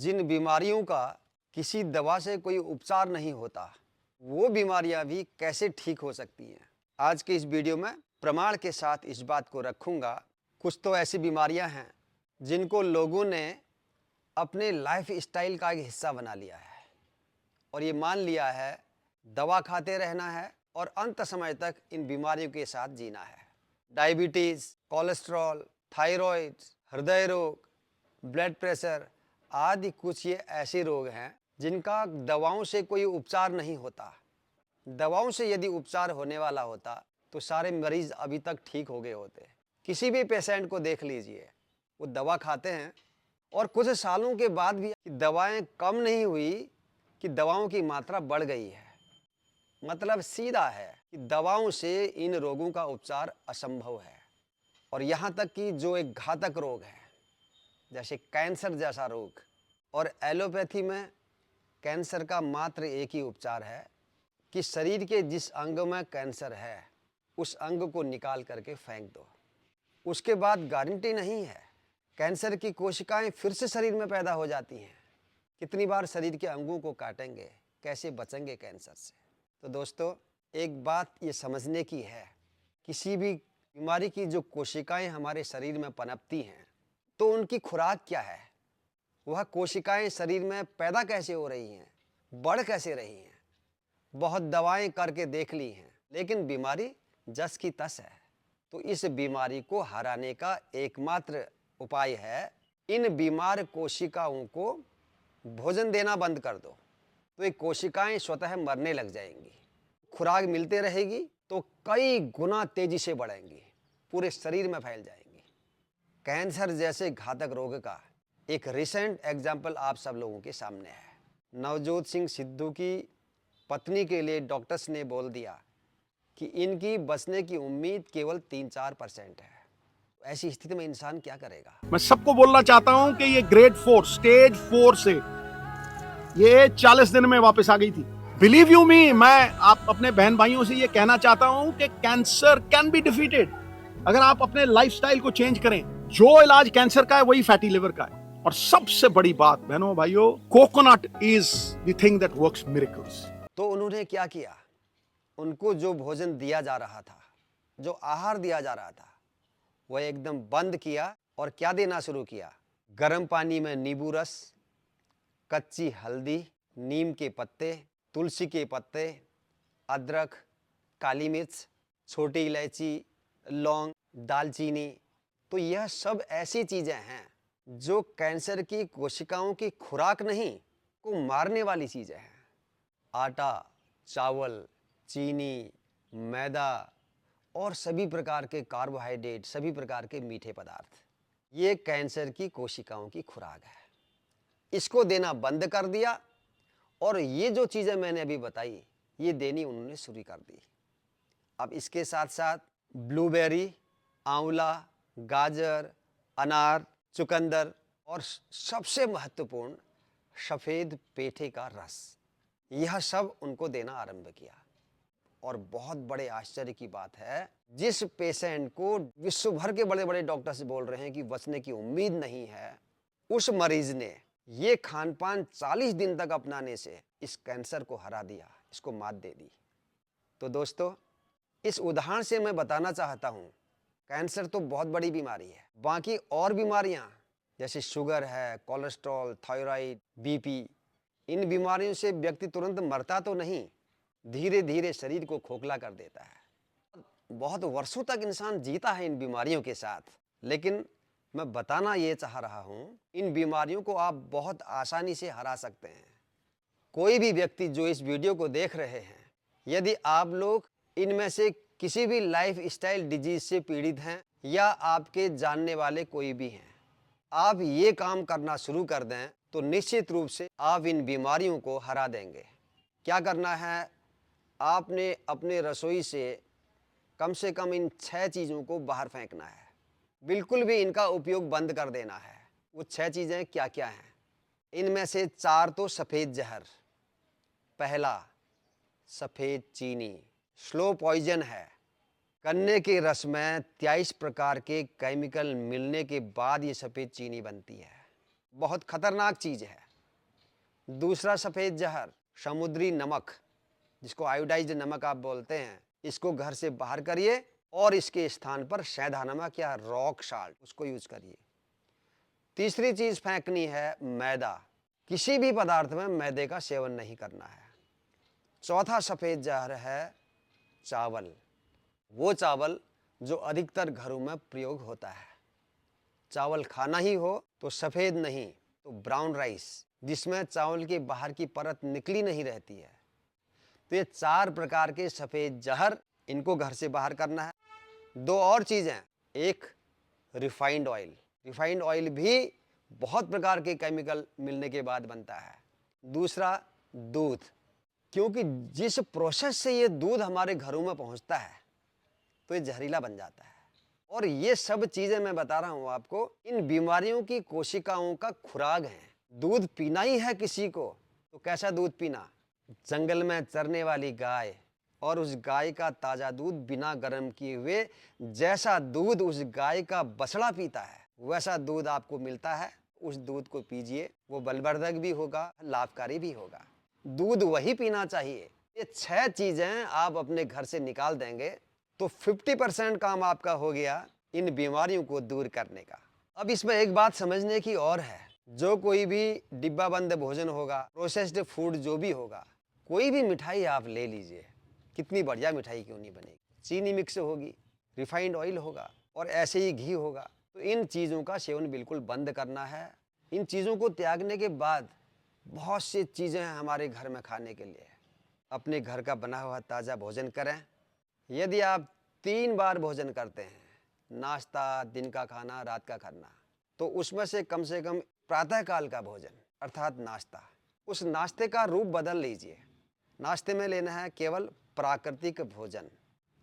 जिन बीमारियों का किसी दवा से कोई उपचार नहीं होता, वो बीमारियां भी कैसे ठीक हो सकती हैं। आज के इस वीडियो में प्रमाण के साथ इस बात को रखूंगा। कुछ तो ऐसी बीमारियां हैं जिनको लोगों ने अपने लाइफ स्टाइल का एक हिस्सा बना लिया है और ये मान लिया है दवा खाते रहना है और अंत समय तक इन बीमारियों के साथ जीना है। डायबिटीज़, कोलेस्ट्रॉल, थायराइड, हृदय रोग, ब्लड प्रेशर आदि कुछ ये ऐसे रोग हैं जिनका दवाओं से कोई उपचार नहीं होता। दवाओं से यदि उपचार होने वाला होता तो सारे मरीज अभी तक ठीक हो गए होते। किसी भी पेशेंट को देख लीजिए, वो दवा खाते हैं और कुछ सालों के बाद भी दवाएं कम नहीं हुई कि दवाओं की मात्रा बढ़ गई है। मतलब सीधा है कि दवाओं से इन रोगों का उपचार असंभव है। और यहाँ तक कि जो एक घातक रोग है जैसे कैंसर जैसा रोग, और एलोपैथी में कैंसर का मात्र एक ही उपचार है कि शरीर के जिस अंग में कैंसर है उस अंग को निकाल करके फेंक दो। उसके बाद गारंटी नहीं है, कैंसर की कोशिकाएं फिर से शरीर में पैदा हो जाती हैं। कितनी बार शरीर के अंगों को काटेंगे, कैसे बचेंगे कैंसर से। तो दोस्तों, एक बात ये समझने की है, किसी भी बीमारी की जो कोशिकाएं हमारे शरीर में पनपती हैं तो उनकी खुराक क्या है, वह कोशिकाएं शरीर में पैदा कैसे हो रही हैं, बढ़ कैसे रही हैं। बहुत दवाएं करके देख ली हैं लेकिन बीमारी जस की तस है। तो इस बीमारी को हराने का एकमात्र उपाय है इन बीमार कोशिकाओं को भोजन देना बंद कर दो, तो ये कोशिकाएं स्वतः मरने लग जाएंगी। खुराक मिलते रहेगी तो कई गुना तेजी से बढ़ेंगी, पूरे शरीर में फैल जाएंगी। कैंसर जैसे घातक रोग का एक रिसेंट एग्जाम्पल आप सब लोगों के सामने है। नवजोत सिंह सिद्धू की पत्नी के लिए डॉक्टर्स ने बोल दिया कि इनकी बचने की उम्मीद केवल 3-4% है। ऐसी स्थिति में इंसान क्या करेगा। मैं सबको बोलना चाहता हूं कि ये ग्रेड 4 स्टेज 4 से ये 40 दिन में वापस आ गई थी। बिलीव यू मी, मैं आप अपने बहन भाइयों से ये कहना चाहता हूं कि कैंसर कैन बी डिफीटेड अगर आप अपने लाइफस्टाइल को चेंज करें। जो इलाज कैंसर का है वही फैटी लिवर का है। और सबसे बड़ी बात बहनों भाइयों, coconut is the thing that works miracles. तो उन्होंने क्या किया, उनको जो भोजन दिया जा रहा था, जो आहार दिया जा रहा था, वह एकदम बंद किया और क्या देना शुरू किया। गर्म पानी में नींबू रस, कच्ची हल्दी, नीम के पत्ते, तुलसी के पत्ते, अदरक, काली मिर्च, छोटी इलायची, लौंग, दालचीनी। तो यह सब ऐसी चीजें हैं जो कैंसर की कोशिकाओं की खुराक नहीं, को मारने वाली चीजें हैं। आटा, चावल, चीनी, मैदा और सभी प्रकार के कार्बोहाइड्रेट, सभी प्रकार के मीठे पदार्थ, ये कैंसर की कोशिकाओं की खुराक है। इसको देना बंद कर दिया और ये जो चीज़ें मैंने अभी बताई ये देनी उन्होंने शुरू कर दी। अब इसके साथ साथ ब्लूबेरी, आंवला, गाजर, अनार, चुकंदर और सबसे महत्वपूर्ण सफ़ेद पेठे का रस, यह सब उनको देना आरंभ किया। और बहुत बड़े आश्चर्य की बात है, जिस पेशेंट को विश्व भर के बड़े बड़े डॉक्टर से बोल रहे हैं कि बचने की उम्मीद नहीं है, उस मरीज ने ये खान पान 40 दिन तक अपनाने से इस कैंसर को हरा दिया, इसको मात दे दी। तो दोस्तों, इस उदाहरण से मैं बताना चाहता हूँ, कैंसर तो बहुत बड़ी बीमारी है। बाकी और बीमारियाँ जैसे शुगर है, कोलेस्ट्रॉल, थायराइड, बीपी, इन बीमारियों से व्यक्ति तुरंत मरता तो नहीं, धीरे धीरे शरीर को खोखला कर देता है। बहुत वर्षों तक इंसान जीता है इन बीमारियों के साथ। लेकिन मैं बताना ये चाह रहा हूँ, इन बीमारियों को आप बहुत आसानी से हरा सकते हैं। कोई भी व्यक्ति जो इस वीडियो को देख रहे हैं, यदि आप लोग इनमें से किसी भी लाइफ स्टाइल डिजीज से पीड़ित हैं या आपके जानने वाले कोई भी हैं, आप ये काम करना शुरू कर दें तो निश्चित रूप से आप इन बीमारियों को हरा देंगे। क्या करना है, आपने अपने रसोई से कम इन 6 चीज़ों को बाहर फेंकना है। बिल्कुल भी इनका उपयोग बंद कर देना है। वो 6 चीज़ें क्या क्या हैं? इनमें से 4 तो सफ़ेद जहर। पहला, सफ़ेद चीनी स्लो पॉइजन है। गन्ने के रस में 23 प्रकार के केमिकल मिलने के बाद ये सफ़ेद चीनी बनती है। बहुत खतरनाक चीज़ है। दूसरा सफ़ेद जहर समुद्री नमक, जिसको आयोडाइज्ड नमक आप बोलते हैं, इसको घर से बाहर करिए और इसके स्थान पर सेंधा नमक या रॉक साल्ट उसको यूज करिए। तीसरी चीज़ फेंकनी है मैदा, किसी भी पदार्थ में मैदे का सेवन नहीं करना है। चौथा सफ़ेद जहर है चावल, वो चावल जो अधिकतर घरों में प्रयोग होता है। चावल खाना ही हो तो सफ़ेद नहीं तो ब्राउन राइस, जिसमें चावल के बाहर की परत निकली नहीं रहती है। तो ये 4 प्रकार के सफ़ेद जहर, इनको घर से बाहर करना है। 2 और चीज़ें, एक रिफाइंड ऑयल, रिफाइंड ऑयल भी बहुत प्रकार के केमिकल मिलने के बाद बनता है। दूसरा दूध, क्योंकि जिस प्रोसेस से ये दूध हमारे घरों में पहुंचता है तो ये जहरीला बन जाता है। और ये सब चीज़ें मैं बता रहा हूँ आपको, इन बीमारियों की कोशिकाओं का खुराक है। दूध पीना ही है किसी को तो कैसा दूध पीना? जंगल में चरने वाली गाय और उस गाय का ताज़ा दूध बिना गर्म किए हुए, जैसा दूध उस गाय का बछड़ा पीता है वैसा दूध आपको मिलता है। उस दूध को पीजिए, वो बलवर्धक भी होगा, लाभकारी भी होगा। दूध वही पीना चाहिए। ये 6 चीज़ें आप अपने घर से निकाल देंगे तो 50% काम आपका हो गया इन बीमारियों को दूर करने का। अब इसमें एक बात समझने की और है, जो कोई भी डिब्बा बंद भोजन होगा, प्रोसेस्ड फूड जो भी होगा, कोई भी मिठाई आप ले लीजिए, कितनी बढ़िया मिठाई क्यों नहीं बनेगी, चीनी मिक्स होगी, रिफाइंड ऑयल होगा और ऐसे ही घी होगा। तो इन चीज़ों का सेवन बिल्कुल बंद करना है। इन चीज़ों को त्यागने के बाद बहुत सी चीज़ें हैं हमारे घर में खाने के लिए। अपने घर का बना हुआ ताज़ा भोजन करें। यदि आप 3 बार भोजन करते हैं, नाश्ता, दिन का खाना, रात का खाना, तो उसमें से कम प्रातःकाल का भोजन अर्थात नाश्ता, उस नाश्ते का रूप बदल लीजिए। नाश्ते में लेना है केवल प्राकृतिक भोजन,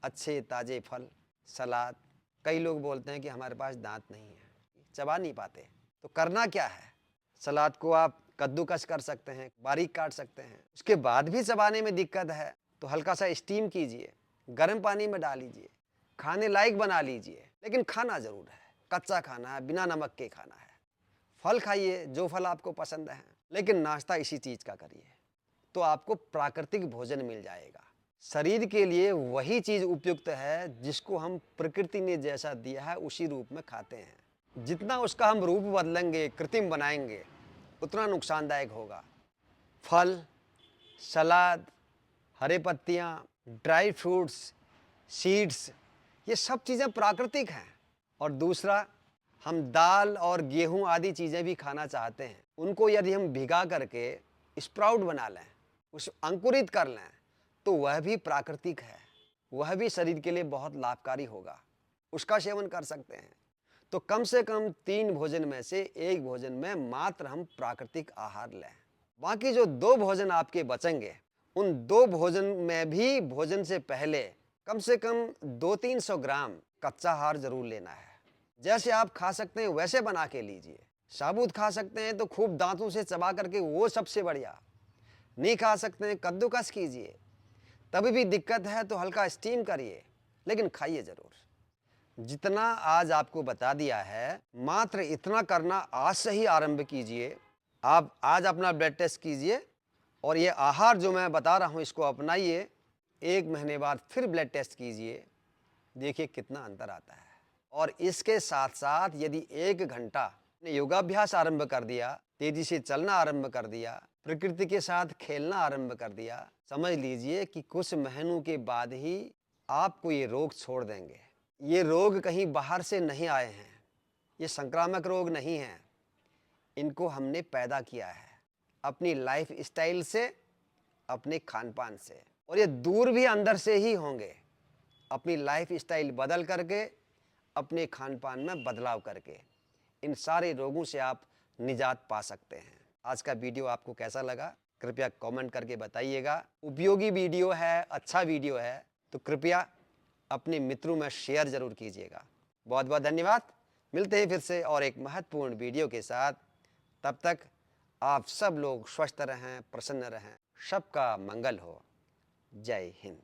अच्छे ताज़े फल, सलाद। कई लोग बोलते हैं कि हमारे पास दांत नहीं है, चबा नहीं पाते, तो करना क्या है? सलाद को आप कद्दूकस कर सकते हैं, बारीक काट सकते हैं। उसके बाद भी चबाने में दिक्कत है तो हल्का सा स्टीम कीजिए, गर्म पानी में डाल लीजिए, खाने लायक बना लीजिए। लेकिन खाना ज़रूर है, कच्चा खाना है, बिना नमक के खाना है। फल खाइए, जो फल आपको पसंद है, लेकिन नाश्ता इसी चीज़ का करिए तो आपको प्राकृतिक भोजन मिल जाएगा। शरीर के लिए वही चीज़ उपयुक्त है जिसको हम प्रकृति ने जैसा दिया है उसी रूप में खाते हैं। जितना उसका हम रूप बदलेंगे, कृत्रिम बनाएंगे, उतना नुकसानदायक होगा। फल, सलाद, हरे पत्तियाँ, ड्राई फ्रूट्स, सीड्स, ये सब चीज़ें प्राकृतिक हैं। और दूसरा, हम दाल और गेहूं आदि चीज़ें भी खाना चाहते हैं, उनको यदि हम भिगा करके स्प्राउट बना लें, उस अंकुरित कर लें, तो वह भी प्राकृतिक है, वह भी शरीर के लिए बहुत लाभकारी होगा, उसका सेवन कर सकते हैं। तो कम से कम 3 भोजन में से 1 भोजन में मात्र हम प्राकृतिक आहार लें। बाकी जो 2 भोजन आपके बचेंगे, उन 2 भोजन में भी भोजन से पहले कम से कम 200-300 ग्राम कच्चा आहार जरूर लेना है। जैसे आप खा सकते हैं वैसे बना के लीजिए। साबुत खा सकते हैं तो खूब दांतों से चबा करके, वो सबसे बढ़िया। नहीं खा सकते हैं, कद्दूकस कीजिए। तभी भी दिक्कत है तो हल्का स्टीम करिए, लेकिन खाइए ज़रूर। जितना आज आपको बता दिया है, मात्र इतना करना आज से ही आरंभ कीजिए। आप आज अपना ब्लड टेस्ट कीजिए और ये आहार जो मैं बता रहा हूँ इसको अपनाइए। 1 महीने बाद फिर ब्लड टेस्ट कीजिए, देखिए कितना अंतर आता है। और इसके साथ साथ यदि 1 घंटा योगाभ्यास आरंभ कर दिया, तेजी से चलना आरंभ कर दिया, प्रकृति के साथ खेलना आरंभ कर दिया, समझ लीजिए कि कुछ महीनों के बाद ही आपको ये रोग छोड़ देंगे। ये रोग कहीं बाहर से नहीं आए हैं, ये संक्रामक रोग नहीं हैं, इनको हमने पैदा किया है अपनी लाइफ स्टाइल से, अपने खान पान से। और ये दूर भी अंदर से ही होंगे, अपनी लाइफ स्टाइल बदल करके, अपने खान पान में बदलाव करके इन सारे रोगों से आप निजात पा सकते हैं। आज का वीडियो आपको कैसा लगा कृपया कमेंट करके बताइएगा। उपयोगी वीडियो है, अच्छा वीडियो है तो कृपया अपने मित्रों में शेयर जरूर कीजिएगा। बहुत बहुत धन्यवाद। मिलते हैं फिर से और एक महत्वपूर्ण वीडियो के साथ। तब तक आप सब लोग स्वस्थ रहें, प्रसन्न रहें, सबका मंगल हो। जय हिंद।